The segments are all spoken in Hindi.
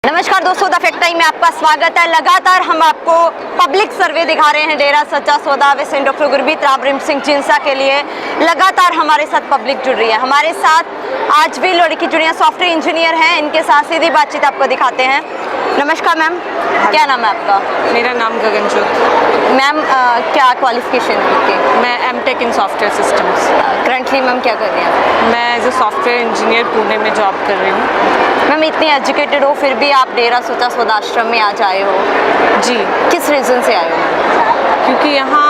नमस्कार दोस्तों, द फैक्ट टाइम में आपका स्वागत है। लगातार हम आपको पब्लिक सर्वे दिखा रहे हैं डेरा सच्चा सौदा व डॉक्टर गुरमीत राम सिंह जिंसा के लिए। लगातार हमारे साथ पब्लिक जुड़ रही है। हमारे साथ आज भी लड़की जुड़ी है, सॉफ्टवेयर इंजीनियर हैं। इनके साथ सीधी बातचीत आपको दिखाते हैं। नमस्कार मैम, क्या नाम है आपका? मेरा नाम गगनजोत। मैम क्या क्वालिफिकेशन है? मैं MTech in software systems. Currently ma'am क्या कर रही हैं? मैं as a software engineer Pune में जॉब कर रही हूँ। मैम इतनी एजुकेटेड हो फिर भी आप डेरा सच्चा सौदा आश्रम में आज आए हो, जी। किस रीज़न से आए हो? क्योंकि यहाँ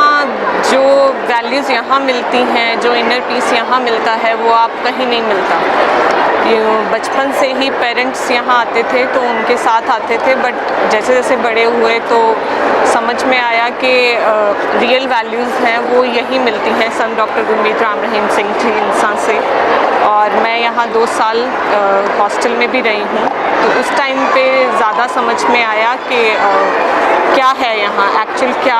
जो वैल्यूज़ यहाँ मिलती हैं, जो इनर पीस यहाँ मिलता है, वो आप कहीं नहीं मिलता। बचपन से ही पेरेंट्स यहाँ आते थे तो उनके साथ आते थे, बट जैसे जैसे बड़े हुए तो समझ में आया कि रियल वैल्यूज़ हैं वो यही मिलती हैं सन डॉक्टर गुरमीत राम सिंह जिंसा से। और मैं यहाँ 2 साल हॉस्टल में भी रही हूँ, तो उस टाइम पे ज़्यादा समझ में आया कि क्या है यहाँ एक्चुअल, क्या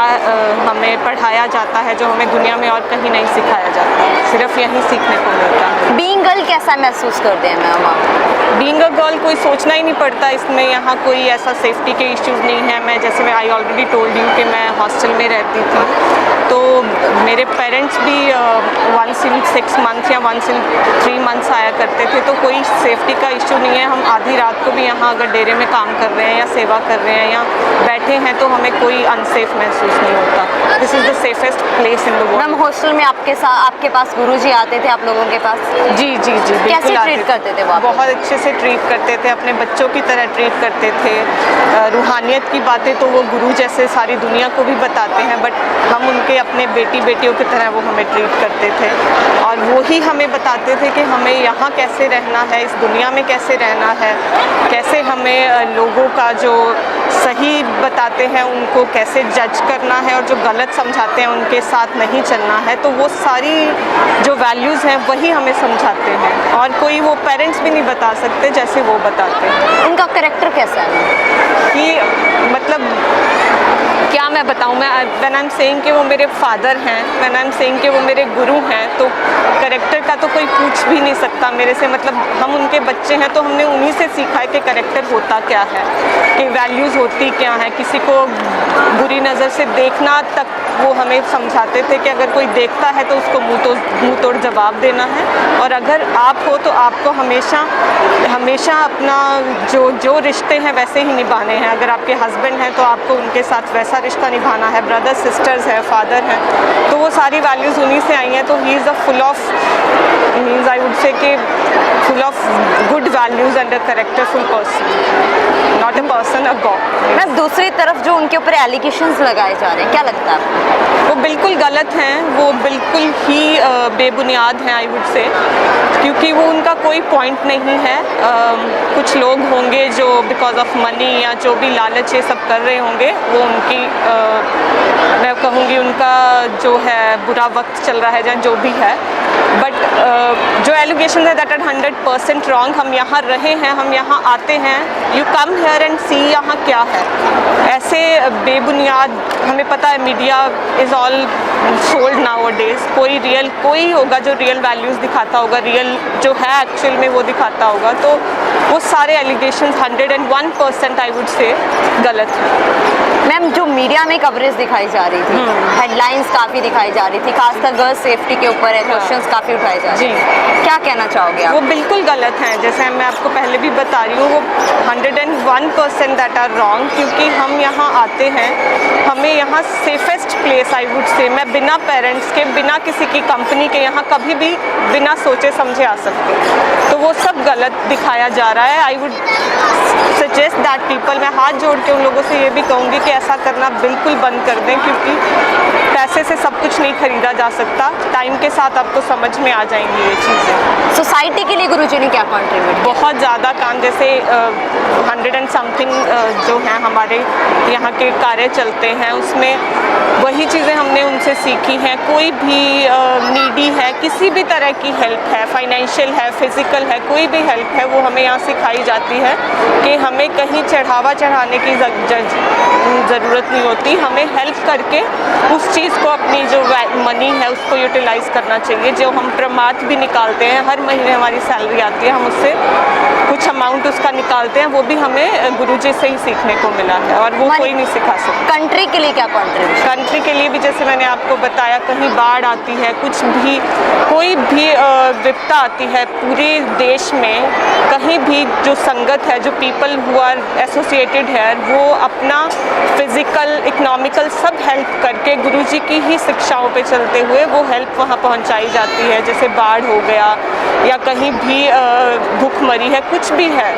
हमें पढ़ाया जाता है जो हमें दुनिया में और कहीं नहीं सिखाया जाता, सिर्फ यहीं सीखने को मिलता है। बीइंग गर्ल कैसा महसूस करते हैं मैम आप? बीइंग अ गर्ल कोई सोचना ही नहीं पड़ता इसमें। यहाँ कोई ऐसा सेफ्टी के इश्यूज़ नहीं है। मैं जैसे मैं आई ऑलरेडी टोल्ड यू कि मैं हॉस्टल में रहती थी, तो मेरे पेरेंट्स भी वंस इन 6 मंथ या वंस इन 3 मंथ्स आया करते थे, तो कोई सेफ्टी का इश्यू नहीं है। हम आधी रात को भी यहाँ अगर डेरे में काम कर रहे हैं या सेवा कर रहे हैं या बैठे हैं तो हमें कोई अनसेफ महसूस नहीं होता। This is the safest place in the world. Ma'am hostel में आपके पास गुरुजी आते थे आप लोगों के पास? जी जी जी, कैसे ट्रीट करते थे वो? बहुत अच्छे से ट्रीट करते थे, अपने बच्चों की तरह ट्रीट करते थे। रूहानियत की बातें तो वो गुरु जैसे सारी दुनिया को भी बताते हैं, बट हम उनके अपने बेटियों की तरह वो हमें ट्रीट करते थे। और वो ही हमें बताते थे कि हमें यहाँ कैसे रहना है, इस दुनिया में कैसे रहना है, कैसे हमें लोगों का जो सही बताते हैं उनको कैसे जज करना है और जो गलत समझाते हैं उनके साथ नहीं चलना है। तो वो सारी जो वैल्यूज़ हैं वही हमें समझाते हैं, और कोई वो पेरेंट्स भी नहीं बता सकते जैसे वो बताते हैं। इनका कैरेक्टर कैसा है कि मतलब क्या मैं बताऊँ, मैं व्हेन आई एम सेइंग कि वो मेरे फादर हैं, व्हेन आई एम सेइंग कि वो मेरे गुरु हैं, तो कैरेक्टर का तो कोई पूछ भी नहीं सकता मेरे से। मतलब हम उनके बच्चे हैं तो हमने उन्हीं से सीखा है कि कैरेक्टर होता क्या है, कि वैल्यूज़ होती क्या है। किसी को बुरी नज़र से देखना तक वो हमें समझाते थे कि अगर कोई देखता है तो उसको मुँह तोड़ जवाब देना है, और अगर आप हो तो आपको हमेशा अपना जो रिश्ते हैं वैसे ही निभाने हैं। अगर आपके हस्बैंड हैं तो आपको उनके साथ वैसा रिश्ता निभाना है, ब्रदर सिस्टर्स है, फादर हैं, तो वो सारी वैल्यूज़ उन्हीं से आई हैं। तो he is a full of means I would say कि full of good values and a characterful person, not a person a god. Ma'am दूसरी तरफ जो उनके ऊपर एलिगेशंस लगाए जा रहे हैं, क्या लगता है आपको? वो बिल्कुल गलत हैं, वो बिल्कुल ही बेबुनियाद हैं आई वुड से, क्योंकि वो उनका कोई पॉइंट नहीं है। कुछ लोग होंगे जो बिकॉज ऑफ मनी या जो भी लालच ये सब कर रहे होंगे, वो उनकी मैं कहूँगी उनका जो है बुरा वक्त चल रहा है या जो भी है। बट जो एलिगेशन है दैट आर 100% रॉन्ग। हम यहाँ रहे हैं, हम यहाँ आते हैं, यू कम हेयर एंड सी यहाँ क्या है। ऐसे बेबुनियाद, हमें पता है media is all sold now a days. कोई होगा जो रियल वैल्यूज़ दिखाता होगा, रियल जो है एक्चुअल में वो दिखाता होगा, तो वो सारे एलिगेशंस 101% आई वुड से गलत है। मैम जो मीडिया में कवरेज दिखाई जा रही थी, हेडलाइंस काफ़ी दिखाई जा रही थी, खासकर गर्ल्स सेफ्टी के ऊपर है, क्वेश्चंस काफ़ी उठाए जा रहे हैं, क्या कहना चाहोगे आप? वो बिल्कुल गलत हैं, जैसे मैं आपको पहले भी बता रही हूँ, वो 101% दैट आर रॉन्ग। क्योंकि हम यहाँ आते हैं, हमें यहाँ सेफेस्ट प्लेस आई वुड से, मैं बिना पेरेंट्स के, बिना किसी की कंपनी के यहाँ कभी भी बिना सोचे समझे आ सकते हैं। तो वो सब गलत दिखाया जा रहा है। I would suggest that people, मैं हाथ जोड़ के उन लोगों से ये भी कहूँगी कि ऐसा करना बिल्कुल बंद कर दें, क्योंकि पैसे से सब कुछ नहीं खरीदा जा सकता। टाइम के साथ आपको समझ में आ जाएंगी ये चीज़ें। सोसाइटी के लिए गुरुजी ने क्या कंट्रीब्यूट किया? बहुत ज़्यादा काम, जैसे 100 and something जो हैं हमारे यहाँ के कार्य चलते हैं, उसमें वही चीज़ें हमने उनसे सीखी हैं। कोई भी नीडी है, किसी भी तरह की हेल्प है, फाइनेंशियल है, फिज़िकल है, कोई भी हेल्प है, वो हमें यहाँ सिखाई जाती है कि हमें कहीं चढ़ावा चढ़ाने की ज़रूरत नहीं होती। हमें हेल्प करके उस चीज़ को, अपनी जो मनी है उसको यूटिलाइज़ करना चाहिए। जो हम प्रमाद भी निकालते हैं, हर महीने हमारी सैलरी आती है, हम उससे कुछ अमाउंट उसका निकालते हैं, वो भी हमें गुरुजी से ही सीखने को मिला है और वो कोई नहीं सिखा सकता। कंट्री के लिए क्या कंट्रीब्यूशन? कंट्री के लिए भी जैसे मैंने आपको बताया, कहीं बाढ़ आती है, कुछ भी कोई भी विपदा आती है पूरे देश में, कहीं भी जो संगत है, जो पीपल हु आर एसोसिएटेड है, वो अपना फिज़िकल, इकोनॉमिकल सब हेल्प करके गुरुजी की ही शिक्षाओं पे चलते हुए वो हेल्प वहाँ पहुँचाई जाती है। जैसे बाढ़ हो गया या कहीं भी भूखमरी है, कुछ भी है,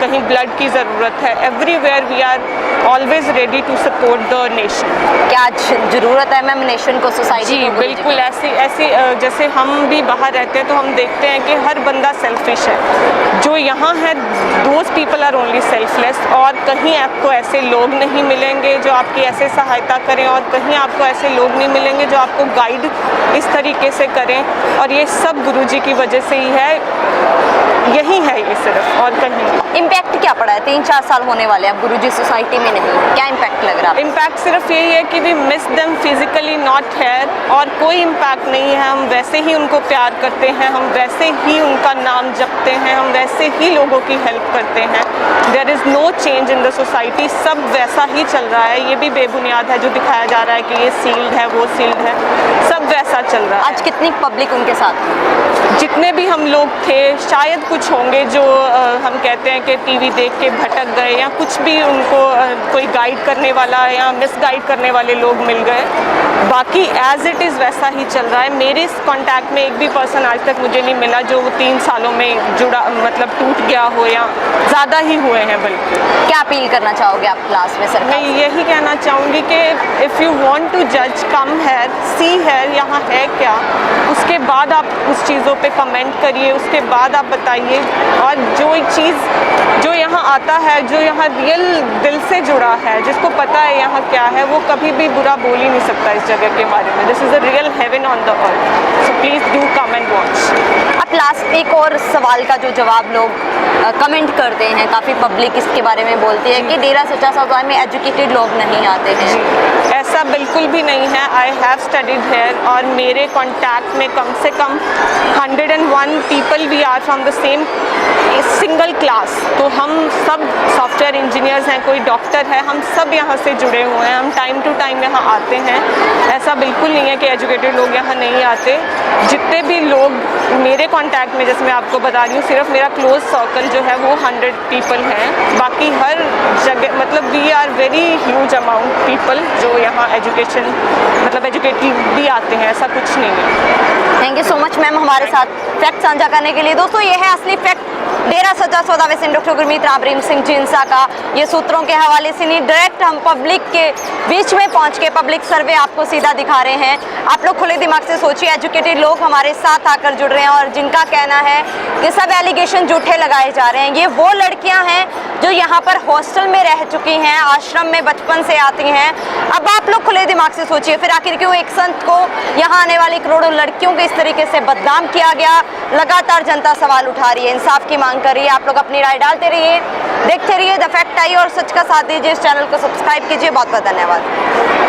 कहीं ब्लड की ज़रूरत है, everywhere we are always ready to support the nation. क्या आज ज़रूरत है मैम नेशन को, सोसाइटी जी को? बिल्कुल, ऐसी जैसे हम भी बाहर रहते हैं तो हम देखते हैं कि हर बंदा सेल्फिश है। जो यहाँ है, those people are only selfless, और कहीं आपको ऐसे लोग नहीं मिलेंगे जो आपकी ऐसे सहायता करें, और कहीं आपको ऐसे लोग नहीं मिलेंगे जो आपको गाइड इस तरीके से करें। और ये सब गुरुजी की वजह से ही है, यही है ये सिर्फ, और कहीं नहीं। इम्पैक्ट क्या पड़ा है? 3-4 साल होने वाले, अब गुरुजी सोसाइटी में नहीं है, क्या इम्पैक्ट लग रहा है? इम्पैक्ट सिर्फ यही है कि we miss them physically, not here, और कोई इम्पैक्ट नहीं है। हम वैसे ही उनको प्यार करते हैं, हम वैसे ही उनका नाम जपते हैं, हम वैसे ही लोगों की हेल्प करते हैं। There is no change in the society, सब वैसा ही चल रहा है। ये भी बेबुनियाद है जो दिखाया जा रहा है कि ये सील्ड है, वो सील्ड है, सब वैसा चल रहा है। आज कितनी पब्लिक उनके साथ है? जितने भी हम लोग थे, शायद कुछ होंगे जो हम कहते हैं कि टीवी देख के भटक गए, या कुछ भी उनको कोई गाइड करने वाला या मिसगाइड करने वाले लोग मिल गए। बाकी एज इट इज़ वैसा ही चल रहा है। मेरे इस कॉन्टैक्ट में एक भी पर्सन आज तक मुझे नहीं मिला जो 3 सालों में जुड़ा, मतलब टूट गया हो, या ज़्यादा ही हुए हैं। बल्कि क्या अपील करना चाहोगे आप क्लास में? सर मैं यही कहना चाहूँगी कि इफ़ यू वांट टू जज, कम हेयर, सी हेयर, यहाँ है क्या, उसके बाद आप उस चीज़ों पे कमेंट करिए, उसके बाद आप बताइए। और जो चीज़ जो यहाँ आता है, जो यहाँ रियल दिल से जुड़ा है, जिसको पता है यहाँ क्या है, वो कभी भी बुरा बोल ही नहीं सकता इस जगह के बारे में। This is a real heaven on the earth, so please do come and watch. अब लास्ट एक और सवाल का जो जवाब लोग कमेंट करते हैं, काफ़ी पब्लिक इसके बारे में बोलती है कि डेरा सच्चा सौदा में एजुकेटेड लोग नहीं आते हैं। ऐसा बिल्कुल भी नहीं है। आई हैव स्टडीड हेयर, और मेरे कॉन्टैक्ट में कम से कम 101 people we are from the same single class. तो हम सब सॉफ्टवेयर इंजीनियर्स हैं, कोई डॉक्टर है, हम सब यहाँ से जुड़े हुए हैं, हम टाइम टू टाइम यहाँ आते हैं। ऐसा बिल्कुल नहीं है कि एजुकेटेड लोग यहाँ नहीं आते। जितने भी लोग मेरे कॉन्टैक्ट में, जैसे मैं आपको बता रही हूँ, सिर्फ मेरा क्लोज सर्कल जो है वो 100 पीपल हैं। बाकी हर जगह, मतलब we are very huge amount people जो यहाँ एजुकेशन, मतलब एजुकेटेड भी आते हैं, ऐसा कुछ नहीं है। Thank you so much ma'am हमारे साथ फैक्ट साझा करने के लिए। दोस्तों ये है असली फैक्ट डेरा सच्चा सौदा वैसे डॉक्टर गुरमीत राम रहीम सिंह जिंसा का। ये सूत्रों के हवाले से नहीं, डायरेक्ट हम पब्लिक के बीच में पहुंच के पब्लिक सर्वे आपको सीधा दिखा रहे हैं। आप लोग खुले दिमाग से सोचिए, एजुकेटेड लोग हमारे साथ आकर जुड़ रहे हैं और जिनका कहना है कि सब एलिगेशन झूठे लगाए जा रहे हैं। ये वो लड़कियां हैं जो यहाँ पर हॉस्टल में रह चुकी हैं, आश्रम में बचपन से आती हैं। अब आप लोग खुले दिमाग से सोचिए, फिर आखिर क्यों एक संत को यहाँ आने वाली करोड़ों लड़कियों को इस तरीके से बदनाम किया गया? लगातार जनता सवाल उठा रही है, इंसाफ की मांग कर रही है। आप लोग अपनी राय डालते रहिए, देखते रहिए द फैक्ट आई, और सच का साथ दीजिए। इस चैनल को सब्सक्राइब कीजिए। बहुत बहुत धन्यवाद।